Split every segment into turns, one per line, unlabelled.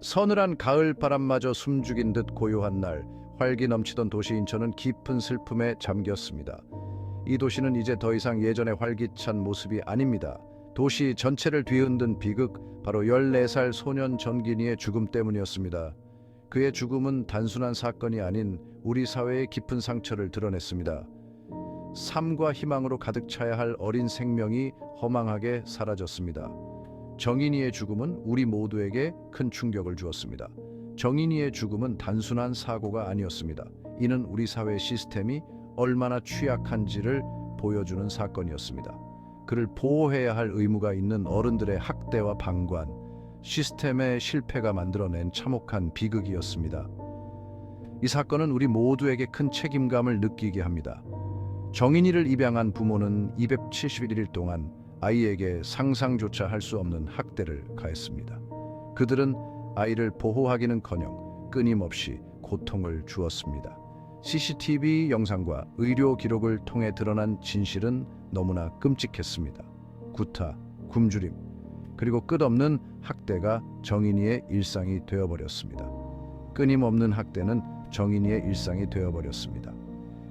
서늘한 가을 바람마저 숨죽인 듯 고요한 날, 활기 넘치던 도시 인천은 깊은 슬픔에 잠겼습니다. 이 도시는 이제 더 이상 예전의 활기찬 모습이 아닙니다. 도시 전체를 뒤흔든 비극, 바로 14살 소년 전gin이의 죽음 때문이었습니다. 그의 죽음은 단순한 사건이 아닌 우리 사회의 깊은 상처를 드러냈습니다. 삶과 희망으로 가득 차야 할 어린 생명이 허망하게 사라졌습니다. 정인이의 죽음은 우리 모두에게 큰 충격을 주었습니다. 정인이의 죽음은 단순한 사고가 아니었습니다. 이는 우리 사회 시스템이 얼마나 취약한지를 보여주는 사건이었습니다. 그를 보호해야 할 의무가 있는 어른들의 학대와 방관, 시스템의 실패가 만들어낸 참혹한 비극이었습니다. 이 사건은 우리 모두에게 큰 책임감을 느끼게 합니다. 정인이를 입양한 부모는 271일 동안 아이에게 상상조차 할 수 없는 학대를 가했습니다. 그들은 아이를 보호하기는커녕 끊임없이 고통을 주었습니다. CCTV 영상과 의료 기록을 통해 드러난 진실은 너무나 끔찍했습니다. 구타, 굶주림, 그리고 끝없는 학대가 정인이의 일상이 되어버렸습니다. 끊임없는 학대는 정인이의 일상이 되어버렸습니다.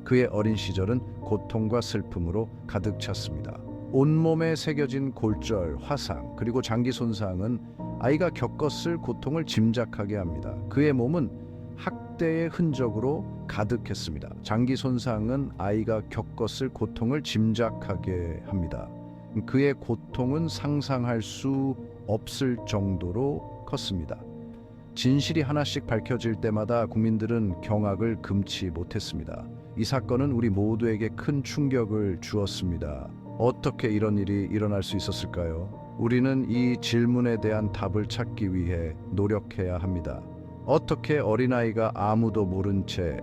그의 어린 시절은 고통과 슬픔으로 가득 찼습니다. 온몸에 새겨진 골절, 화상, 그리고 장기 손상은 아이가 겪었을 고통을 짐작하게 합니다. 그의 몸은 학대의 흔적으로 가득했습니다. 장기 손상은 아이가 겪었을 고통을 짐작하게 합니다. 그의 고통은 상상할 수 없을 정도로 컸습니다. 진실이 하나씩 밝혀질 때마다 국민들은 경악을 금치 못했습니다. 이 사건은 우리 모두에게 큰 충격을 주었습니다. 어떻게 이런 일이 일어날 수 있었을까요? 우리는 이 질문에 대한 답을 찾기 위해 노력해야 합니다. 어떻게 어린아이가 아무도 모른 채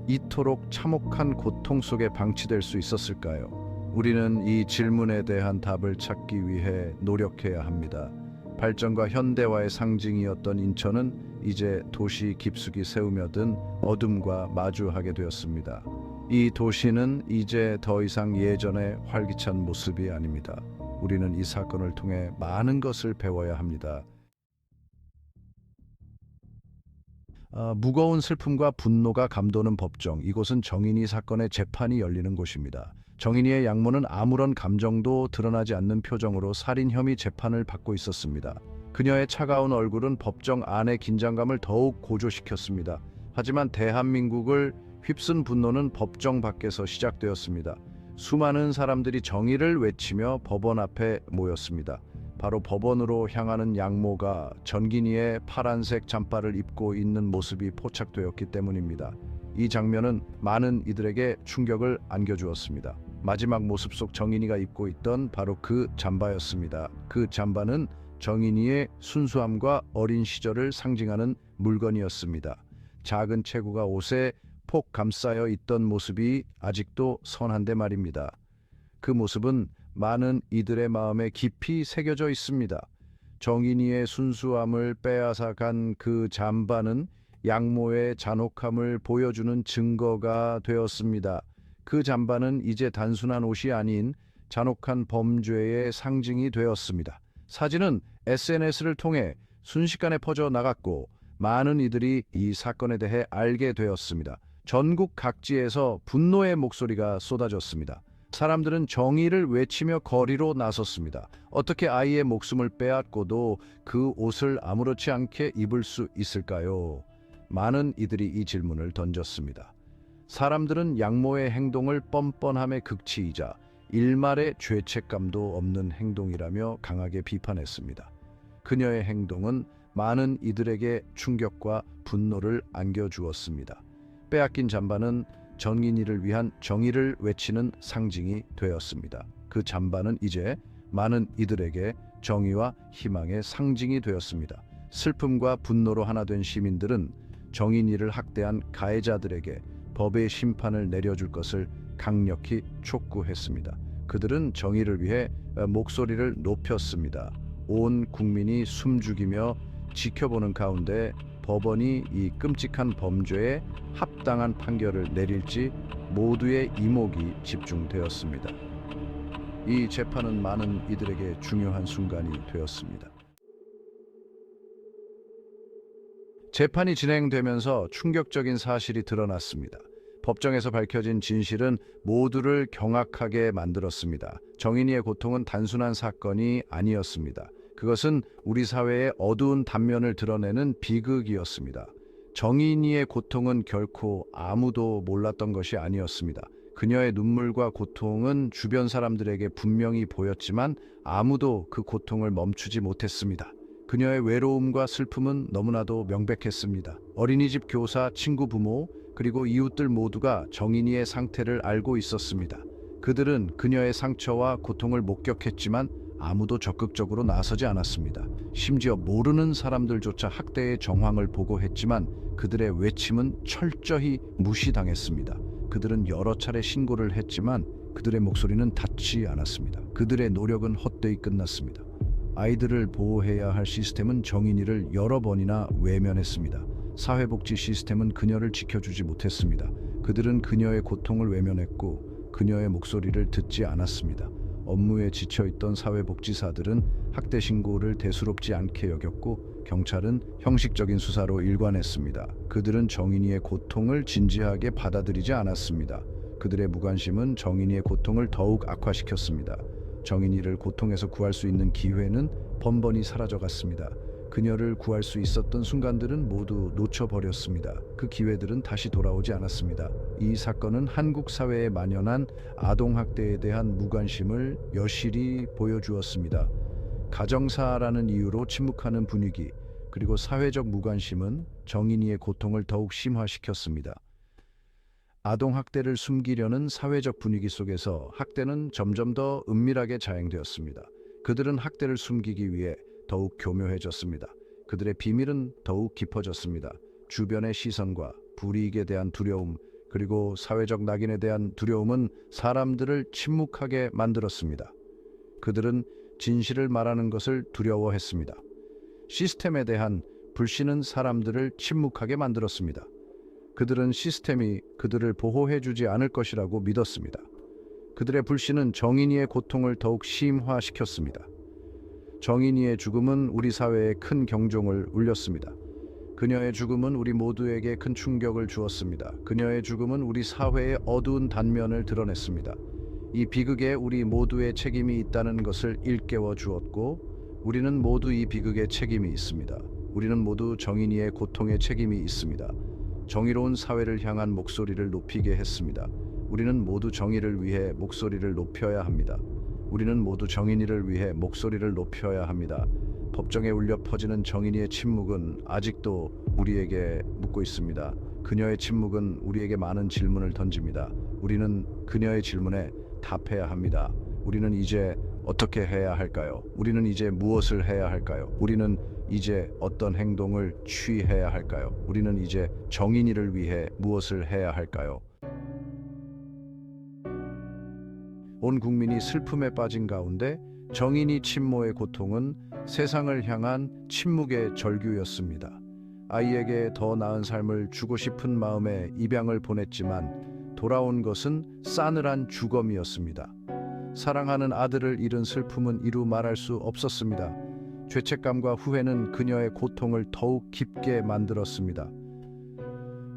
이토록 참혹한 고통 속에 방치될 수 있었을까요? 우리는 이 질문에 대한 답을 찾기 위해 노력해야 합니다. 발전과 현대화의 상징이었던 인천은 이제 도시 깊숙이 새우며든 어둠과 마주하게 되었습니다. 이 도시는 이제 더 이상 예전의 활기찬 모습이 아닙니다. 우리는 이 사건을 통해 많은 것을 배워야 합니다. 무거운 슬픔과 분노가 감도는 법정, 이곳은 정인이 사건의 재판이 열리는 곳입니다. 정인이의 양모는 아무런 감정도 드러나지 않는 표정으로 살인 혐의 재판을 받고 있었습니다. 그녀의 차가운 얼굴은 법정 안의 긴장감을 더욱 고조시켰습니다. 하지만 대한민국을 휩쓴 분노는 법정 밖에서 시작되었습니다. 수많은 사람들이 정의를 외치며 법원 앞에 모였습니다. 바로 법원으로 향하는 양모가 전gin이의 파란색 잠바를 입고 있는 모습이 포착되었기 때문입니다. 이 장면은 많은 이들에게 충격을 안겨주었습니다. 마지막 모습 속 정인이가 입고 있던 바로 그 잠바였습니다. 그 잠바는 정인이의 순수함과 어린 시절을 상징하는 물건이었습니다. 작은 체구가 옷에 폭 감싸여 있던 모습이 아직도 선한데 말입니다. 그 모습은 많은 이들의 마음에 깊이 새겨져 있습니다. 정인이의 순수함을 빼앗아 간 그 잠바는 양모의 잔혹함을 보여주는 증거가 되었습니다. 그 잠바는 이제 단순한 옷이 아닌 잔혹한 범죄의 상징이 되었습니다. 사진은 SNS를 통해 순식간에 퍼져 나갔고 많은 이들이 이 사건에 대해 알게 되었습니다. 전국 각지에서 분노의 목소리가 쏟아졌습니다. 사람들은 정의를 외치며 거리로 나섰습니다. 어떻게 아이의 목숨을 빼앗고도 그 옷을 아무렇지 않게 입을 수 있을까요? 많은 이들이 이 질문을 던졌습니다. 사람들은 양모의 행동을 뻔뻔함의 극치이자 일말의 죄책감도 없는 행동이라며 강하게 비판했습니다. 그녀의 행동은 많은 이들에게 충격과 분노를 안겨주었습니다. 빼앗긴 잠바는 정인이를 위한 정의를 외치는 상징이 되었습니다. 그 잠바는 이제 많은 이들에게 정의와 희망의 상징이 되었습니다. 슬픔과 분노로 하나 된 시민들은 정인이를 학대한 가해자들에게 법의 심판을 내려줄 것을 강력히 촉구했습니다. 그들은 정의를 위해 목소리를 높였습니다. 온 국민이 숨죽이며 지켜보는 가운데 법원이 이 끔찍한 범죄에 합당한 판결을 내릴지 모두의 이목이 집중되었습니다. 이 재판은 많은 이들에게 중요한 순간이 되었습니다. 재판이 진행되면서 충격적인 사실이 드러났습니다. 법정에서 밝혀진 진실은 모두를 경악하게 만들었습니다. 정인이의 고통은 단순한 사건이 아니었습니다. 그것은 우리 사회의 어두운 단면을 드러내는 비극이었습니다. 정인이의 고통은 결코 아무도 몰랐던 것이 아니었습니다. 그녀의 눈물과 고통은 주변 사람들에게 분명히 보였지만 아무도 그 고통을 멈추지 못했습니다. 그녀의 외로움과 슬픔은 너무나도 명백했습니다. 어린이집 교사, 친구, 부모, 그리고 이웃들 모두가 정인이의 상태를 알고 있었습니다. 그들은 그녀의 상처와 고통을 목격했지만 아무도 적극적으로 나서지 않았습니다. 심지어 모르는 사람들조차 학대의 정황을 보고했지만 그들의 외침은 철저히 무시당했습니다. 그들은 여러 차례 신고를 했지만 그들의 목소리는 닿지 않았습니다. 그들의 노력은 헛되이 끝났습니다. 아이들을 보호해야 할 시스템은 정인이를 여러 번이나 외면했습니다. 사회복지 시스템은 그녀를 지켜주지 못했습니다. 그들은 그녀의 고통을 외면했고 그녀의 목소리를 듣지 않았습니다. 업무에 지쳐있던 사회복지사들은 학대 신고를 대수롭지 않게 여겼고 경찰은 형식적인 수사로 일관했습니다. 그들은 정인이의 고통을 진지하게 받아들이지 않았습니다. 그들의 무관심은 정인이의 고통을 더욱 악화시켰습니다. 정인이를 고통에서 구할 수 있는 기회는 번번이 사라져갔습니다. 그녀를 구할 수 있었던 순간들은 모두 놓쳐버렸습니다. 그 기회들은 다시 돌아오지 않았습니다. 이 사건은 한국 사회에 만연한 아동학대에 대한 무관심을 여실히 보여주었습니다. 가정사라는 이유로 침묵하는 분위기, 그리고 사회적 무관심은 정인이의 고통을 더욱 심화시켰습니다. 아동학대를 숨기려는 사회적 분위기 속에서 학대는 점점 더 은밀하게 자행되었습니다. 그들은 학대를 숨기기 위해 더욱 교묘해졌습니다. 그들의 비밀은 더욱 깊어졌습니다. 주변의 시선과 불이익에 대한 두려움, 그리고 사회적 낙인에 대한 두려움은 사람들을 침묵하게 만들었습니다. 그들은 진실을 말하는 것을 두려워했습니다. 시스템에 대한 불신은 사람들을 침묵하게 만들었습니다. 그들은 시스템이 그들을 보호해주지 않을 것이라고 믿었습니다. 그들의 불신은 정인이의 고통을 더욱 심화시켰습니다. 정인이의 죽음은 우리 사회에 큰 경종을 울렸습니다. 그녀의 죽음은 우리 모두에게 큰 충격을 주었습니다. 그녀의 죽음은 우리 사회의 어두운 단면을 드러냈습니다. 이 비극에 우리 모두의 책임이 있다는 것을 일깨워 주었고, 우리는 모두 이 비극에 책임이 있습니다. 우리는 모두 정인이의 고통에 책임이 있습니다. 정의로운 사회를 향한 목소리를 높이게 했습니다. 우리는 모두 정의를 위해 목소리를 높여야 합니다. 우리는 모두 정인이를 위해 목소리를 높여야 합니다. 법정에 울려 퍼지는 정인이의 침묵은 아직도 우리에게 묻고 있습니다. 그녀의 침묵은 우리에게 많은 질문을 던집니다. 우리는 그녀의 질문에 답해야 합니다. 우리는 이제 어떻게 해야 할까요? 우리는 이제 무엇을 해야 할까요? 우리는 이제 어떤 행동을 취해야 할까요? 우리는 이제 정인이를 위해 무엇을 해야 할까요? 온 국민이 슬픔에 빠진 가운데 정인이 친모의 고통은 세상을 향한 침묵의 절규였습니다. 아이에게 더 나은 삶을 주고 싶은 마음에 입양을 보냈지만 돌아온 것은 싸늘한 주검이었습니다. 사랑하는 아들을 잃은 슬픔은 이루 말할 수 없었습니다. 죄책감과 후회는 그녀의 고통을 더욱 깊게 만들었습니다.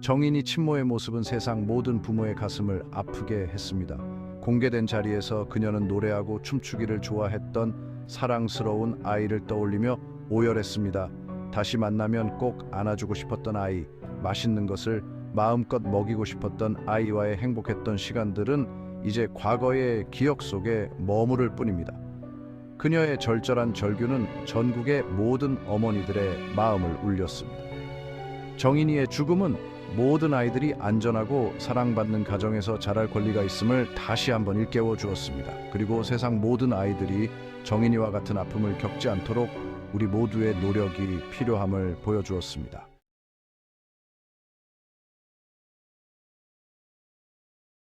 정인이 친모의 모습은 세상 모든 부모의 가슴을 아프게 했습니다. 공개된 자리에서 그녀는 노래하고 춤추기를 좋아했던 사랑스러운 아이를 떠올리며 오열했습니다. 다시 만나면 꼭 안아주고 싶었던 아이, 맛있는 것을 마음껏 먹이고 싶었던 아이와의 행복했던 시간들은 이제 과거의 기억 속에 머무를 뿐입니다. 그녀의 절절한 절규는 전국의 모든 어머니들의 마음을 울렸습니다. 정인이의 죽음은 모든 아이들이 안전하고 사랑받는 가정에서 자랄 권리가 있음을 다시 한번 일깨워 주었습니다. 그리고 세상 모든 아이들이 정인이와 같은 아픔을 겪지 않도록 우리 모두의 노력이 필요함을 보여주었습니다.